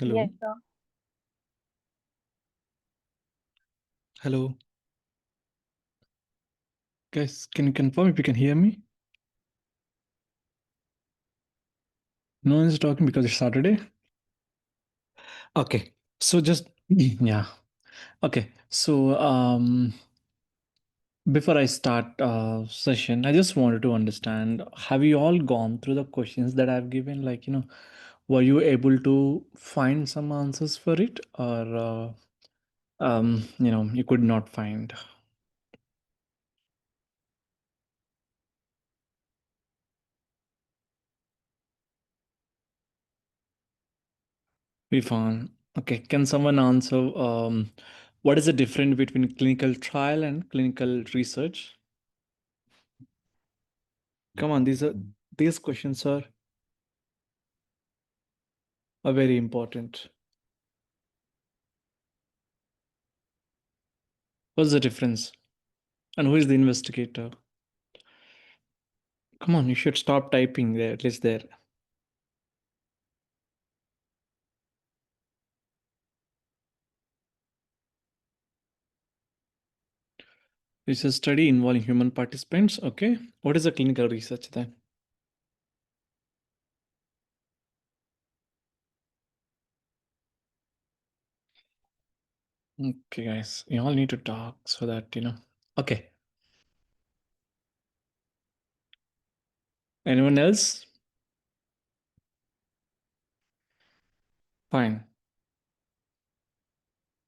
Yes, Hello. sir. Hello. Guys, can you confirm if you can hear me? No one's talking because it's Saturday. Okay. So just yeah. Okay. So before I start session, I just wanted to understand, have you all gone through the questions that I've given? Like, were you able to find some answers for it, or you could not find? We found. Okay. Can someone answer what is the difference between clinical trial and clinical research? Come on, these questions are very important. What's the difference? And who is the investigator? Come on, you should stop typing there, at least there. It's a study involving human participants. Okay. What is the clinical research then? Okay, guys, you all need to talk so that. Okay. Anyone else? Fine.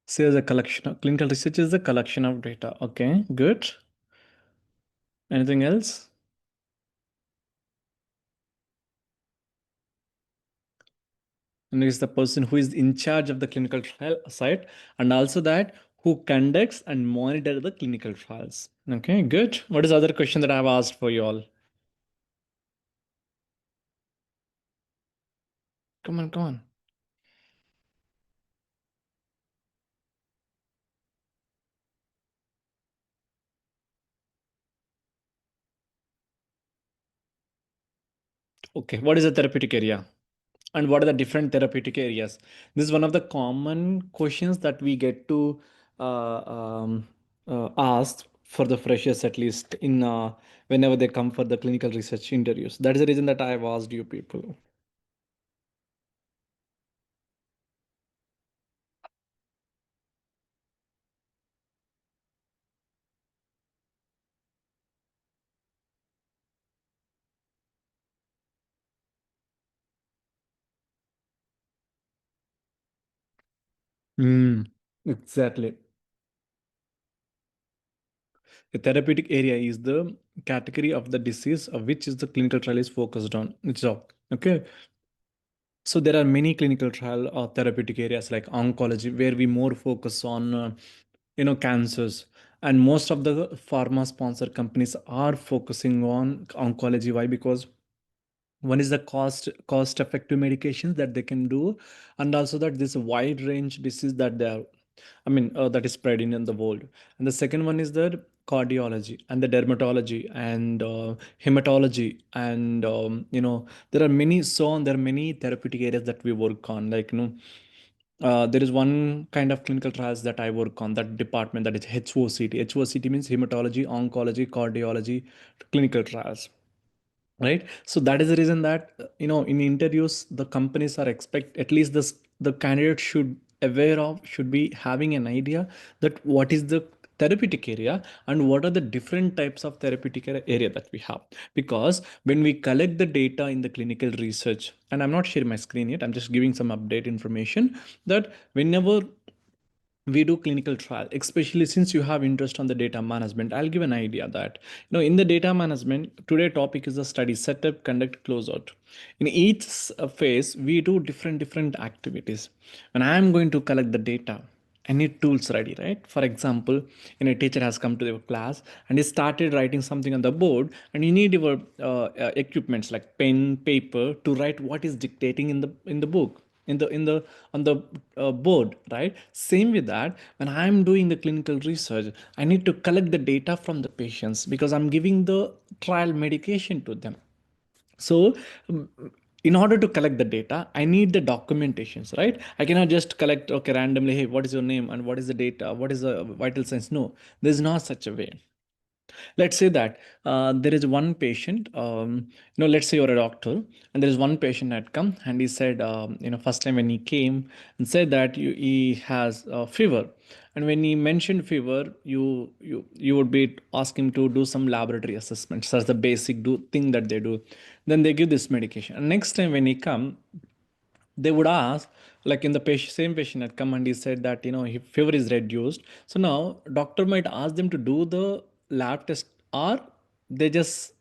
Say as a collection of clinical research is the collection of data. Okay, good. Anything else? And is the person who is in charge of the clinical trial site, and also that who conducts and monitor the clinical trials. Okay, good. What is the other question that I have asked for you all? Come on, come on. Okay, what is the therapeutic area? And what are the different therapeutic areas? This is one of the common questions that we get to ask for the freshers, at least in whenever they come for the clinical research interviews. That is the reason that I have asked you people. Mm, exactly. A therapeutic area is the category of the disease of which is the clinical trial is focused on. It's all. Okay. So there are many clinical trial or therapeutic areas like oncology, where we more focus on cancers, and most of the pharma sponsor companies are focusing on oncology. Why? Because one is the cost effective medications that they can do, and also that this wide range disease that they are, that is spreading in the world. And the second one is the cardiology and the dermatology and hematology, and there are many, so on, there are many therapeutic areas that we work on, like there is one kind of clinical trials that I work on, that department, that is HOCT. HOCT means hematology, oncology, cardiology clinical trials, right? So that is the reason that in interviews the companies are expect, at least this, the candidate should aware of, should be having an idea that what is the therapeutic area and what are the different types of therapeutic area that we have. Because when we collect the data in the clinical research, and I'm not sharing my screen yet, I'm just giving some update information, that whenever we do clinical trial, especially since you have interest on the data management, I'll give an idea that in the data management, today topic is the study setup, conduct, closeout. In each phase we do different activities. When I am going to collect the data, I need tools ready, right? For example, a teacher has come to your class and he started writing something on the board, and you need your equipments like pen, paper to write what is dictating in the book, in the on the board, right? Same with that, when I'm doing the clinical research, I need to collect the data from the patients because I'm giving the trial medication to them. So In order to collect the data, I need the documentations, right? I cannot just collect, okay, randomly, hey, what is your name and what is the data, what is the vital signs. No, there's not such a way. Let's say that there is one patient, let's say you're a doctor, and there is one patient that come and he said, first time when he came and said that he has fever. And when he mentioned fever, you would be ask him to do some laboratory assessments. That's the basic thing that they do. Then they give this medication. And next time when he come, they would ask, like in the same patient had come and he said that fever is reduced. So now doctor might ask them to do the lab test, or they just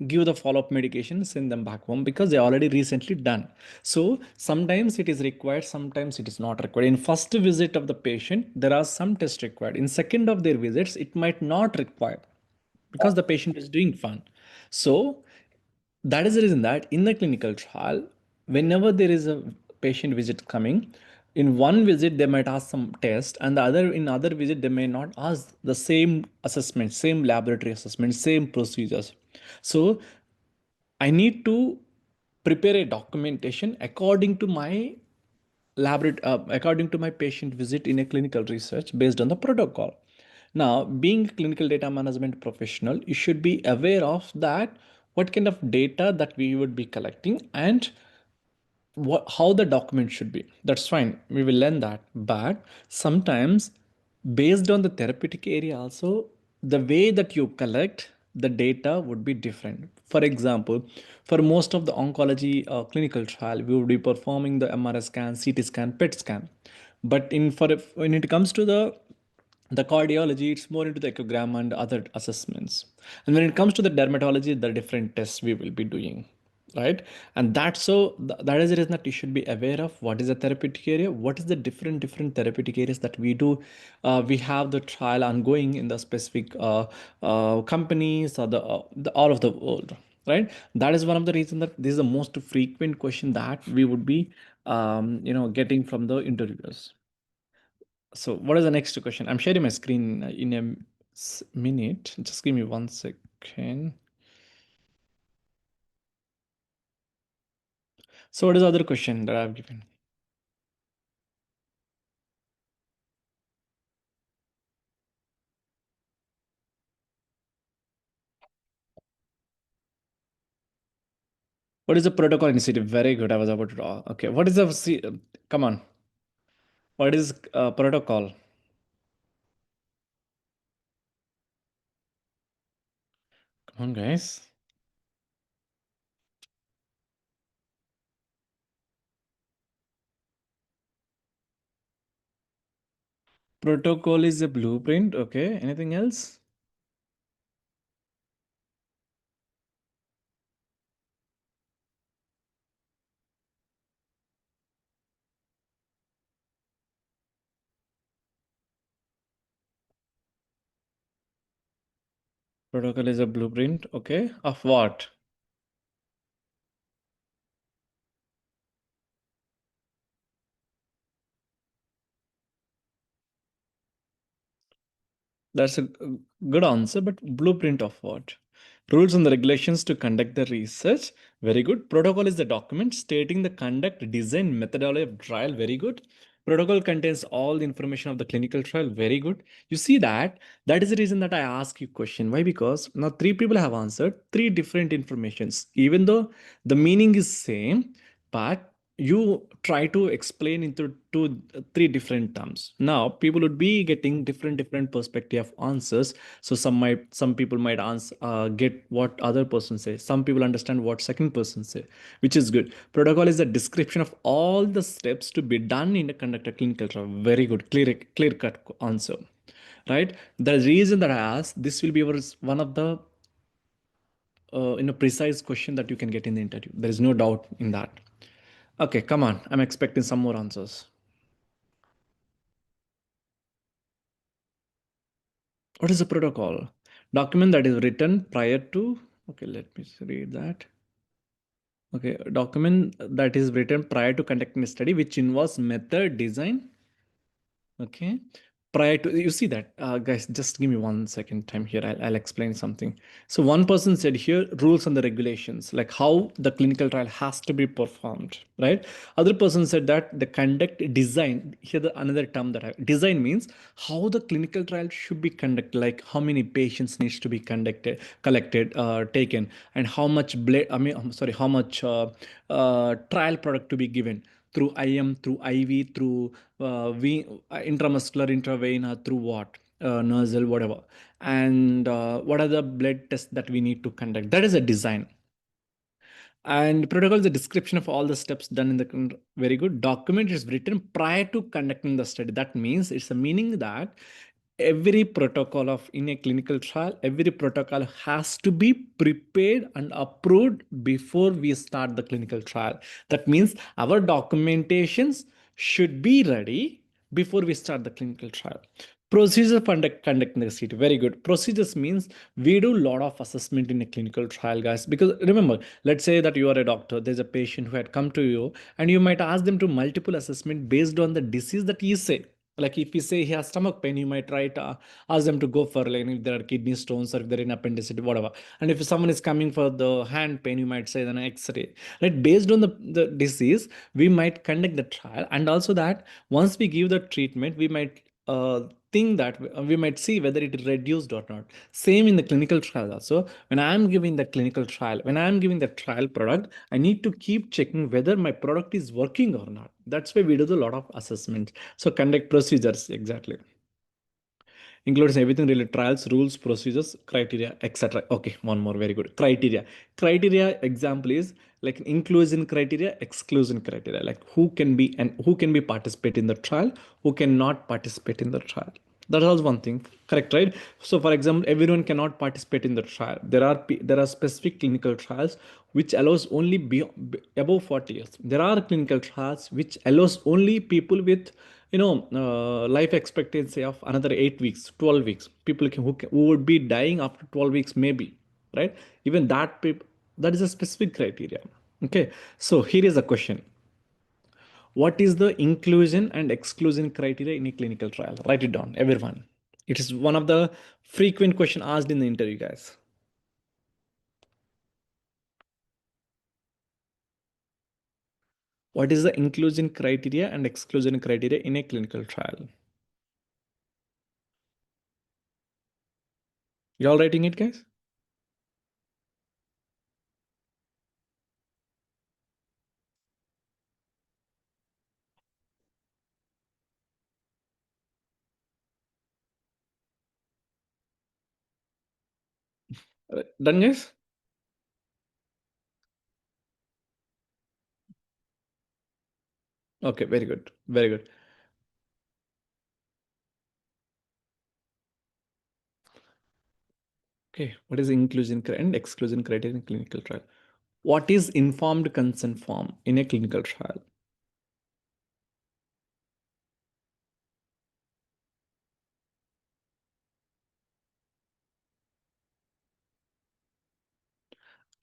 give the follow-up medication, send them back home because they already recently done. So sometimes it is required, sometimes it is not required. In first visit of the patient there are some tests required. In second of their visits it might not require because the patient is doing fine. So that is the reason that in the clinical trial, whenever there is a patient visit coming, in one visit they might ask some test, and the other in other visit they may not ask the same assessment, same laboratory assessment, same procedures. So I need to prepare a documentation according to my patient visit in a clinical research based on the protocol. Now, being a clinical data management professional, you should be aware of that, what kind of data that we would be collecting, and how the document should be. That's fine, we will learn that. But sometimes based on the therapeutic area also, the way that you collect the data would be different. For example, for most of the oncology clinical trial, we would be performing the MRI scan, CT scan, PET scan. But when it comes to the cardiology, it's more into the echogram and other assessments. And when it comes to the dermatology, the different tests we will be doing, right? And that is the reason that you should be aware of what is the therapeutic area, what is the different therapeutic areas that we do. We have the trial ongoing in the specific companies or the all of the world, right? That is one of the reasons that this is the most frequent question that we would be getting from the interviewers. So what is the next question? I'm sharing my screen in a minute. Just give me 1 second. So what is the other question that I've given? What is the protocol initiative? Very good. I was about to draw. Okay. What is come on. What is protocol? Come on, guys. Protocol is a blueprint. Okay. Anything else? Protocol is a blueprint. Okay. Of what? That's a good answer, but blueprint of what? Rules and the regulations to conduct the research. Very good. Protocol is the document stating the conduct, design, methodology of trial. Very good. Protocol contains all the information of the clinical trial. Very good. You see that? That is the reason that I ask you question. Why? Because now three people have answered three different informations. Even though the meaning is same, but you try to explain into three different terms. Now people would be getting different perspective answers. So some people might answer get what other person says, some people understand what second person say, which is good. Protocol is a description of all the steps to be done in a conduct a clinical trial. Very good, clear cut answer, right? The reason that I asked this will be one of the precise question that you can get in the interview. There is no doubt in that. Okay, come on. I'm expecting some more answers. What is a protocol? Document that is written prior to, okay, let me read that. Okay, a document that is written prior to conducting a study which involves method, design, okay, prior to, you see that, guys, just give me 1 second time here. I'll explain something. So one person said here rules and the regulations, like how the clinical trial has to be performed, right? Other person said that the conduct design, here the another term that design means how the clinical trial should be conducted, like how many patients needs to be conducted, collected, taken, and how much blood, I mean, I'm sorry, how much trial product to be given through IM, through IV, through intramuscular, intravena, through what? Nasal, whatever. And what are the blood tests that we need to conduct? That is a design. And protocol is a description of all the steps done in the very good. Document is written prior to conducting the study. That means it's a meaning that every protocol of in a clinical trial, every protocol has to be prepared and approved before we start the clinical trial. That means our documentations should be ready before we start the clinical trial. Procedure for conducting the study. Very good. Procedures means we do a lot of assessment in a clinical trial, guys. Because remember, let's say that you are a doctor, there's a patient who had come to you, and you might ask them to multiple assessment based on the disease that you say. Like if you say he has stomach pain, you might try to ask them to go for, like, if there are kidney stones or if they're in appendicitis, whatever. And if someone is coming for the hand pain, you might say an X-ray. Right? Based on the disease, we might conduct the trial, and also that once we give the treatment, we might think that we might see whether it is reduced or not. Same in the clinical trial also. When I am giving the clinical trial, when I am giving the trial product, I need to keep checking whether my product is working or not. That's why we do a lot of assessments. So conduct procedures, exactly. Includes everything related trials, rules, procedures, criteria, etc. Okay, one more, very good. Criteria. Criteria example is like inclusion criteria, exclusion criteria, like who can be and who can be participate in the trial, who cannot participate in the trial. That was one thing, correct, right? So for example, everyone cannot participate in the trial. There are specific clinical trials which allows only above 40 years. There are clinical trials which allows only people with life expectancy of another 8 weeks, 12 weeks, people who would be dying after 12 weeks maybe, right? Even that people, that is a specific criteria. Okay, so here is a question: what is the inclusion and exclusion criteria in a clinical trial? Write it down, everyone. It is one of the frequent question asked in the interview, guys. What is the inclusion criteria and exclusion criteria in a clinical trial? You all writing it, guys? Done, guys? Okay, very good, very good. Okay, what is inclusion and exclusion criteria in clinical trial? What is informed consent form in a clinical trial?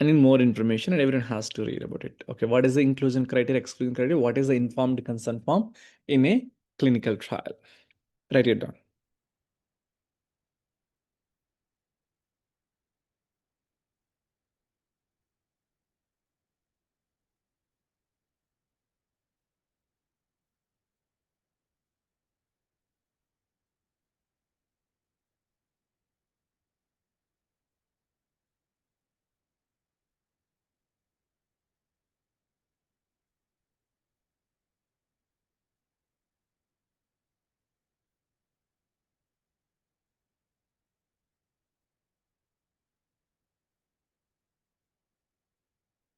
I need more information and everyone has to read about it. Okay, what is the inclusion criteria, exclusion criteria? What is the informed consent form in a clinical trial? Write it down.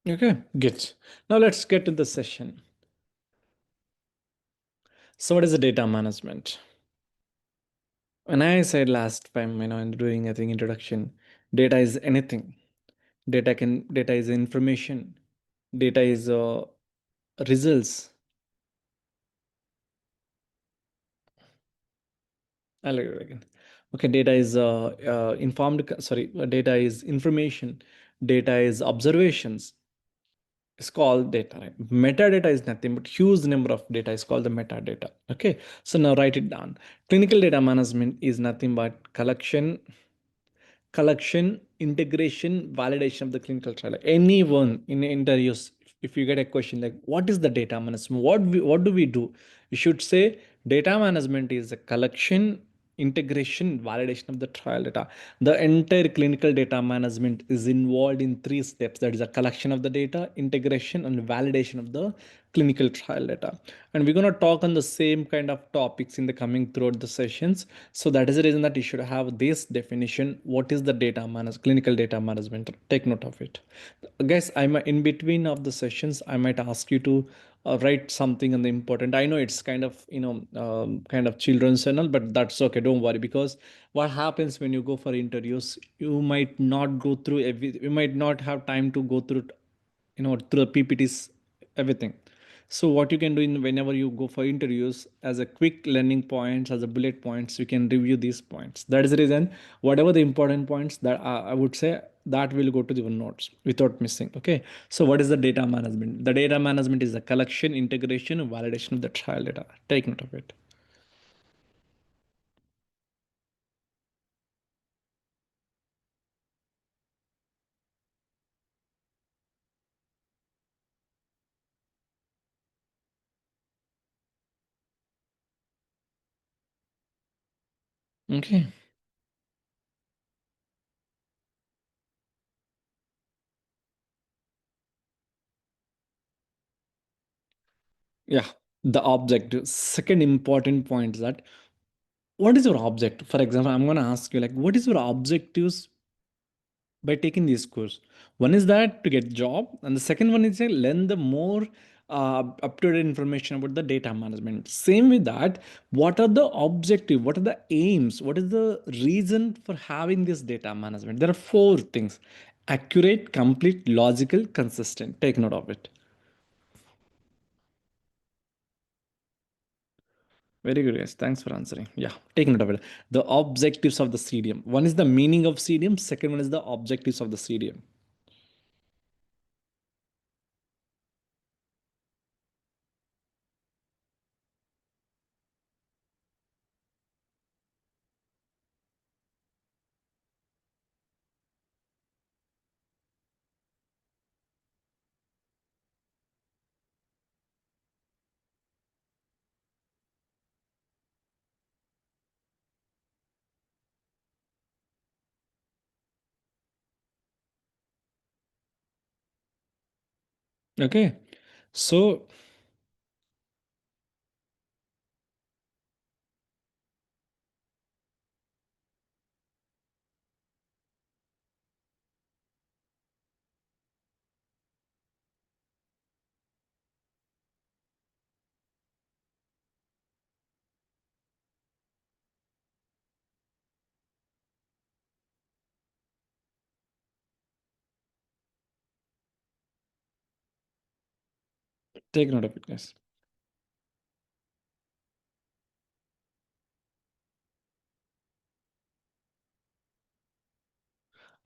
Okay, good. Now let's get to the session. So what is the data management? When I said last time, in doing I think introduction, data is anything. Data is information. Data is results. I'll read it again. Okay, data is informed. Sorry, data is information. Data is observations. It's called data, right? Metadata is nothing but huge number of data is called the metadata. Okay. So now write it down. Clinical data management is nothing but collection, integration, validation of the clinical trial. Anyone in interviews, if you get a question like, "What is the data management? What do we do?" You should say, "Data management is a collection, integration, validation of the trial data." The entire clinical data management is involved in three steps. That is a collection of the data, integration, and validation of the clinical trial data. And we're going to talk on the same kind of topics in the coming throughout the sessions. So that is the reason that you should have this definition. What is the clinical data management? Take note of it. Guys, I'm in between of the sessions. I might ask you to write something on the important. I know it's kind of, kind of children's channel, but that's okay. Don't worry, because what happens when you go for interviews, you might not go through you might not have time to go through, through the PPTs, everything. So what you can do in whenever you go for interviews, as a quick learning points, as a bullet points, you can review these points. That is the reason, whatever the important points that I would say, that will go to your notes without missing. Okay. So what is the data management? The data management is the collection, integration, and validation of the trial data. Take note of it. Okay. Yeah. The objective. Second important point is that, what is your objective? For example, I'm going to ask you like, what is your objectives by taking this course? One is that to get job, and the second one is to learn the more up to date information about the data management. Same with that, what are the objective, what are the aims, what is the reason for having this data management? There are four things: accurate, complete, logical, consistent. Take note of it. Very good, guys. Thanks for answering. Yeah, take note of it. The objectives of the CDM. One is the meaning of CDM. Second one is the objectives of the CDM. Okay. So take note of it, guys.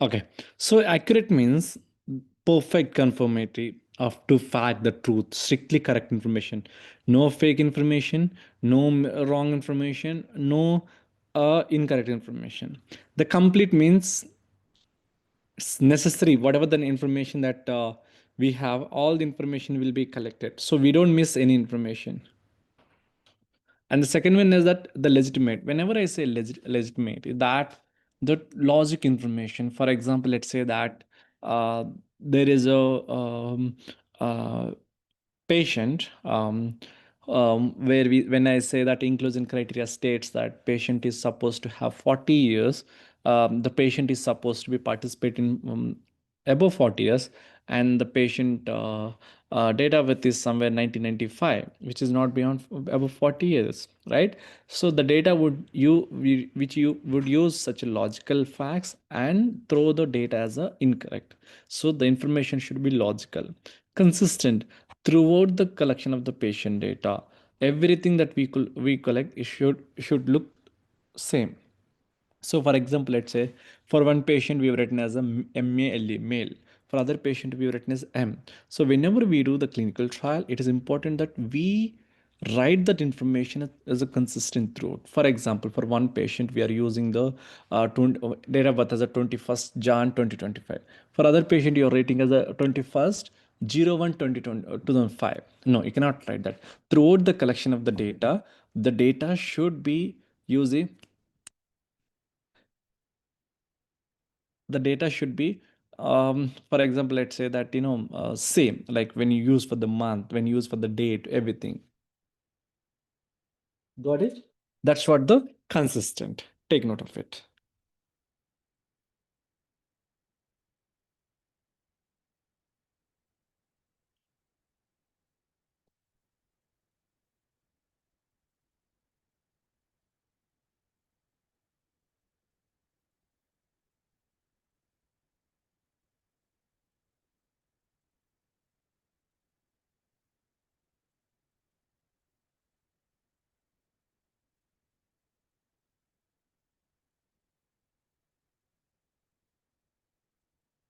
Okay. So accurate means perfect conformity of to fact, the truth, strictly correct information, no fake information, no wrong information, no incorrect information. The complete means it's necessary, whatever the information that we have, all the information will be collected, so we don't miss any information. And the second one is that the legitimate. Whenever I say legitimate, that the logic information. For example, let's say that there is a uh, patient, where when I say that inclusion criteria states that patient is supposed to have 40 years, the patient is supposed to be participating above 40 years, and the patient date of birth is somewhere 1995, which is not beyond above 40 years, right? So the data which you would use such a logical facts and throw the data as a incorrect. So the information should be logical, consistent throughout the collection of the patient data. Everything that we collect, it should look same. So for example, let's say for one patient, we've written as a MALE, male. For other patient, we have written as M. So whenever we do the clinical trial, it is important that we write that information as a consistent throughout. For example, for one patient, we are using the 20, date of birth as a 21st Jan 2025. For other patient, you are rating as a 21st 01 2020, 2005. No, you cannot write that. Throughout the collection of the data should be using the data should be for example, let's say that same, like when you use for the month, when you use for the date, everything. Got it? That's what the consistent. Take note of it.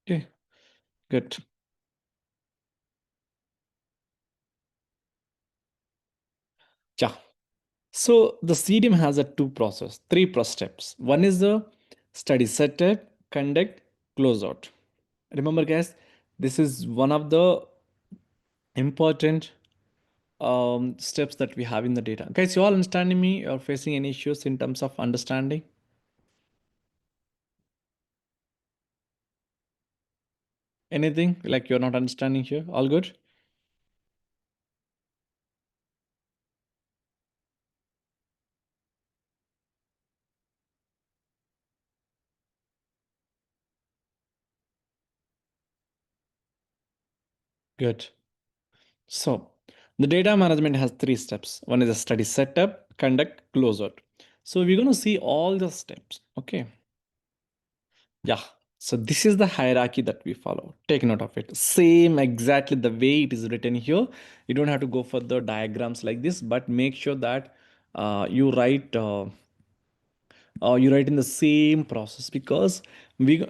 Okay, good. Yeah. So the CDM has a three process steps. One is the study setup, conduct, close out. Remember, guys, this is one of the important steps that we have in the data. Guys, you all understanding me or facing any issues in terms of understanding? Anything like you're not understanding here? All good? Good. So the data management has three steps. One is a study setup, conduct, closeout. So we're going to see all the steps. Okay. Yeah. So this is the hierarchy that we follow. Take note of it. Same exactly the way it is written here. You don't have to go for the diagrams like this, but make sure that you write in the same process, because we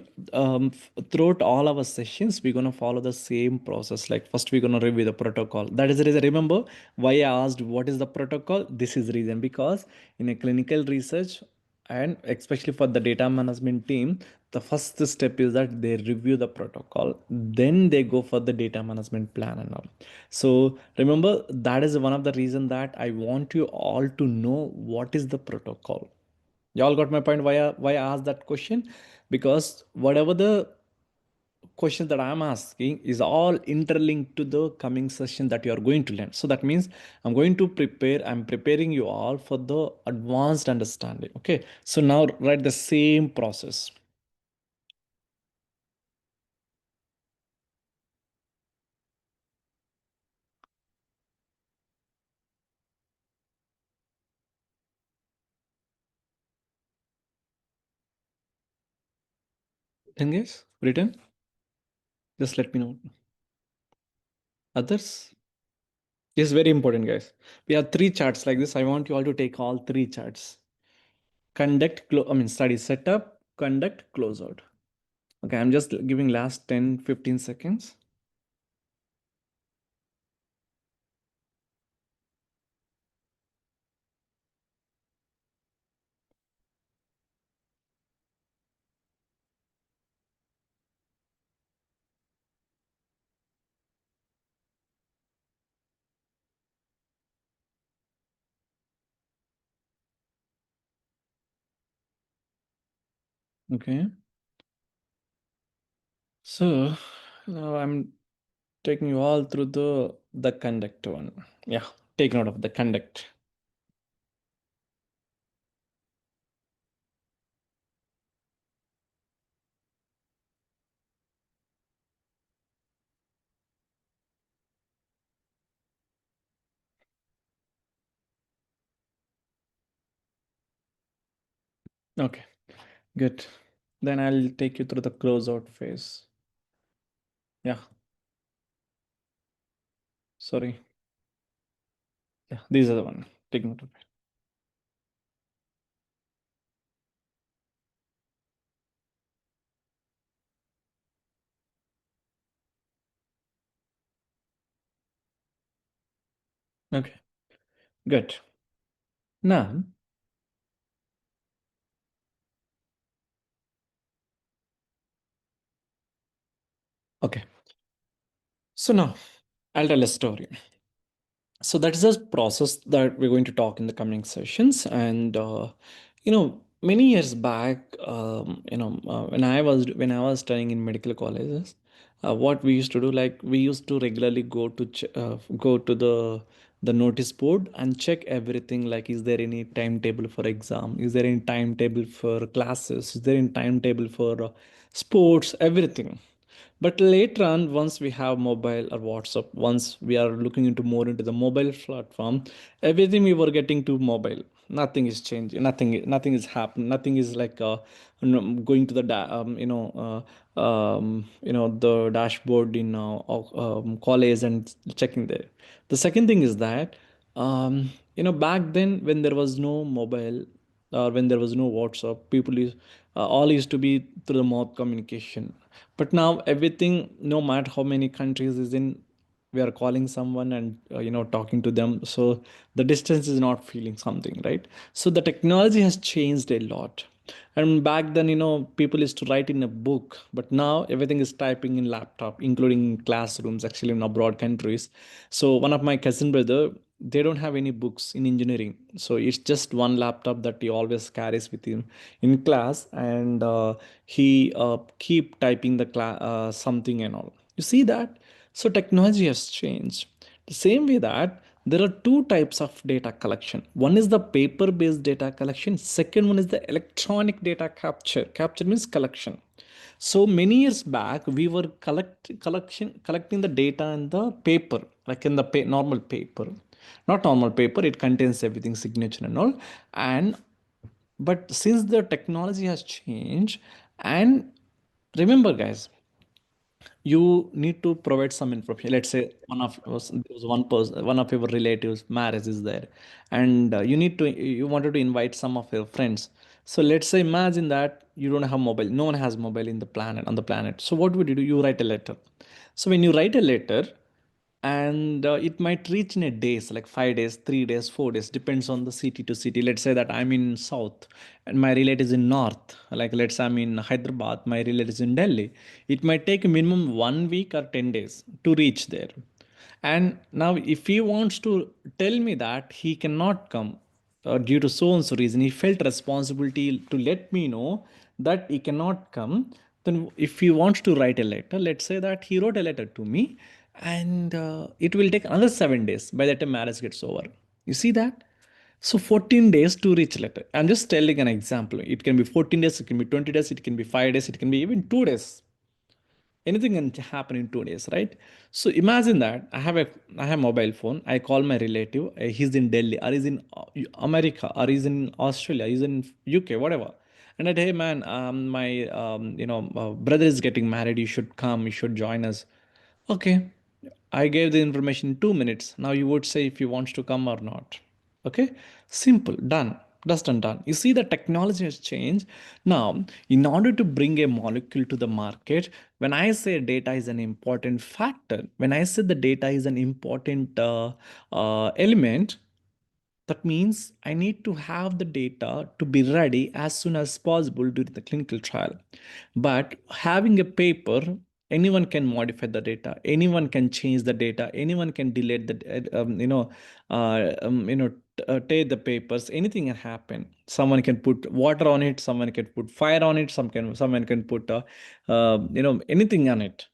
throughout all our sessions we're going to follow the same process. Like first we're going to review the protocol. That is the reason. Remember why I asked what is the protocol? This is the reason, because in a clinical research and especially for the data management team, the first step is that they review the protocol, then they go for the data management plan and all. So remember, that is one of the reason that I want you all to know what is the protocol. Y'all got my point why I asked that question? Because whatever the questions that I'm asking is all interlinked to the coming session that you are going to learn. So that means I'm preparing you all for the advanced understanding. Okay. So now write the same process. Thing is written. Just let me know. Others. This is very important, guys. We have three charts like this. I want you all to take all three charts. Study setup, conduct, closeout. Okay, I'm just giving last 10-15 seconds. Okay. So now I'm taking you all through the conduct one. Yeah, take note of the conduct. Okay, good. Then I'll take you through the closeout phase. Yeah, sorry. Yeah, these are the one. Take note of it. Okay, good. Now, okay. So now I'll tell a story. So that is a process that we're going to talk in the coming sessions. And many years back, when I was studying in medical colleges, what we used to do, like we used to regularly go to the notice board and check everything, like is there any timetable for exam, is there any timetable for classes, is there any timetable for sports, everything. But later on, once we have mobile or WhatsApp, once we are looking into more into the mobile platform, everything we were getting to mobile. Nothing is changing. Nothing is happening. Nothing is like going to the the dashboard in college and checking there. The second thing is that back then when there was no mobile or when there was no WhatsApp, all used to be through the mouth communication. But now everything, no matter how many countries is in, we are calling someone and talking to them. So the distance is not feeling something, right? So the technology has changed a lot. And back then, people used to write in a book, but now everything is typing in laptop, including classrooms, actually in abroad countries. So one of my cousin brother, they don't have any books in engineering. So it's just one laptop that he always carries with him in class, and he keep typing something and all. You see that? So technology has changed. The same way that there are two types of data collection. One is the paper-based data collection. Second one is the electronic data capture. Capture means collection. So many years back, we were collecting the data in the paper, like in the normal paper. Not normal paper, it contains everything, signature and all. And but since the technology has changed, and remember, guys, you need to provide some information. Let's say there was one person, one of your relatives marriage is there, and you wanted to invite some of your friends. So let's say, imagine that you don't have mobile, no one has mobile in the planet, on the planet. So what would you do? You write a letter. So when you write a letter, and it might reach in a days, like 5 days, 3 days, 4 days, depends on the city to city. Let's say that I'm in south and my relatives in north, like let's say I'm in Hyderabad, my relatives in Delhi. It might take a minimum 1 week or 10 days to reach there. And now, if he wants to tell me that he cannot come due to so and so reason, he felt responsibility to let me know that he cannot come. Then, if he wants to write a letter, let's say that he wrote a letter to me, and it will take another 7 days by the time marriage gets over. You see that? So 14 days to reach letter. I'm just telling an example. It can be 14 days, it can be 20 days, it can be 5 days, it can be even 2 days. Anything can happen in 2 days, right? So imagine that I have mobile phone. I call my relative. He's in Delhi, or he's in America, or he's in Australia, he's in UK, whatever. And I, hey man, my brother is getting married. You should come. You should join us. Okay, I gave the information in 2 minutes. Now you would say if he wants to come or not. Okay, simple, done. Just and done. You see, the technology has changed. Now, in order to bring a molecule to the market, when I say data is an important factor, when I say the data is an important element, that means I need to have the data to be ready as soon as possible during the clinical trial. But having a paper, anyone can modify the data, anyone can change the data, anyone can delete take the papers, anything can happen. Someone can put water on it, someone can put fire on it, someone can put anything on it.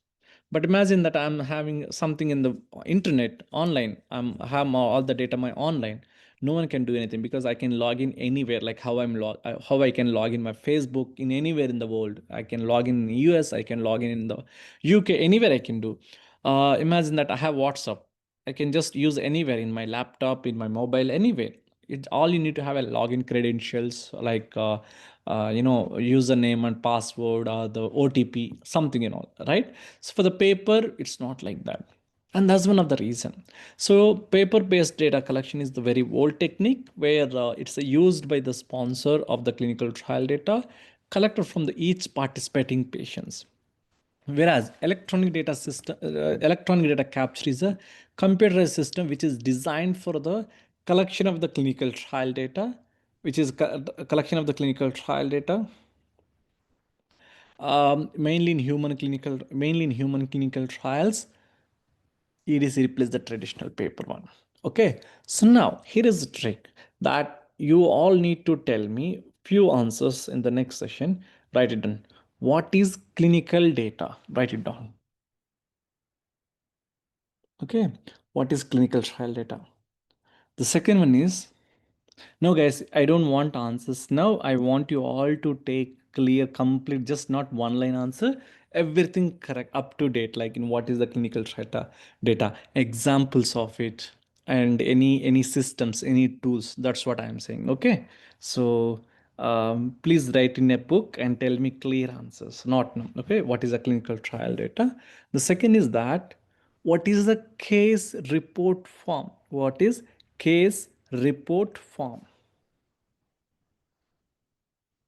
But imagine that I'm having something in the internet online. I have all the data my online. No one can do anything because I can log in anywhere. Like how I can log in my Facebook in anywhere in the world. I can log in US. I can log in the UK. Anywhere I can do. Imagine that I have WhatsApp. I can just use anywhere in my laptop, in my mobile, anywhere. It all you need to have a login credentials like username and password or the OTP, something and all, right? So for the paper, it's not like that. And that's one of the reason. So paper-based data collection is the very old technique where it's used by the sponsor of the clinical trial data collected from the each participating patients. Whereas electronic data capture is a computerized system which is designed for the collection of the clinical trial data, which is a collection of the clinical trial data, mainly in human clinical trials. EDC replace the traditional paper one. Okay, so now here is the trick that you all need to tell me few answers in the next session. Write it down. What is clinical data? Write it down. Okay, what is clinical trial data? The second one is, no, guys, I don't want answers. Now I want you all to take clear, complete, just not one line answer. Everything correct, up to date, like in what is the clinical data, examples of it, and any systems, any tools. That's what I'm saying. Okay. So please write in a book and tell me clear answers, not no. Okay. What is a clinical trial data? The second is that what is the case report form? What is case report form?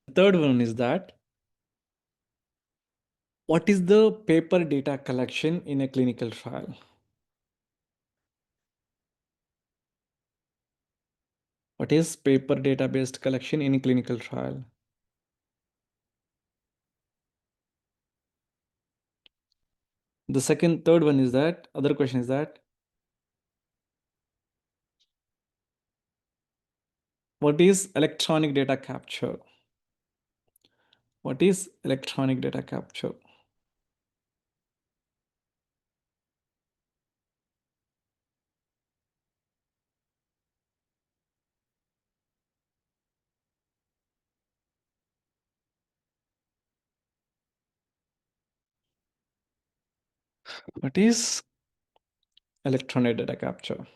The third one is that what is the paper data collection in a clinical trial? What is paper data based collection in a clinical trial? Third one is that, other question is that, what is electronic data capture? What is electronic data capture? What is electronic data capture?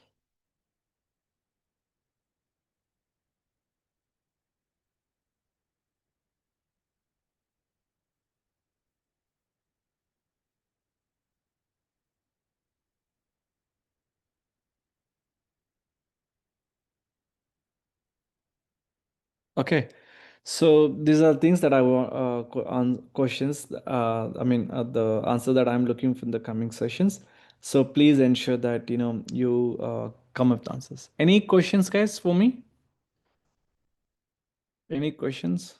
Okay, so these are things that I want on questions. The answer that I'm looking for in the coming sessions. So please ensure that you come up with answers. Any questions, guys, for me? Any questions?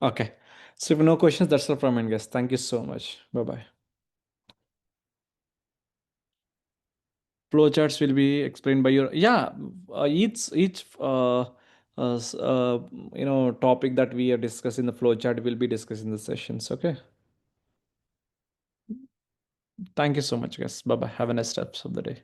Okay. So if no questions, that's all from me, guys. Thank you so much. Bye bye. Flowcharts will be explained by your, yeah, each topic that we are discussing, the flowchart will be discussed in the sessions. Okay. Thank you so much, guys. Bye bye. Have a nice rest of the day.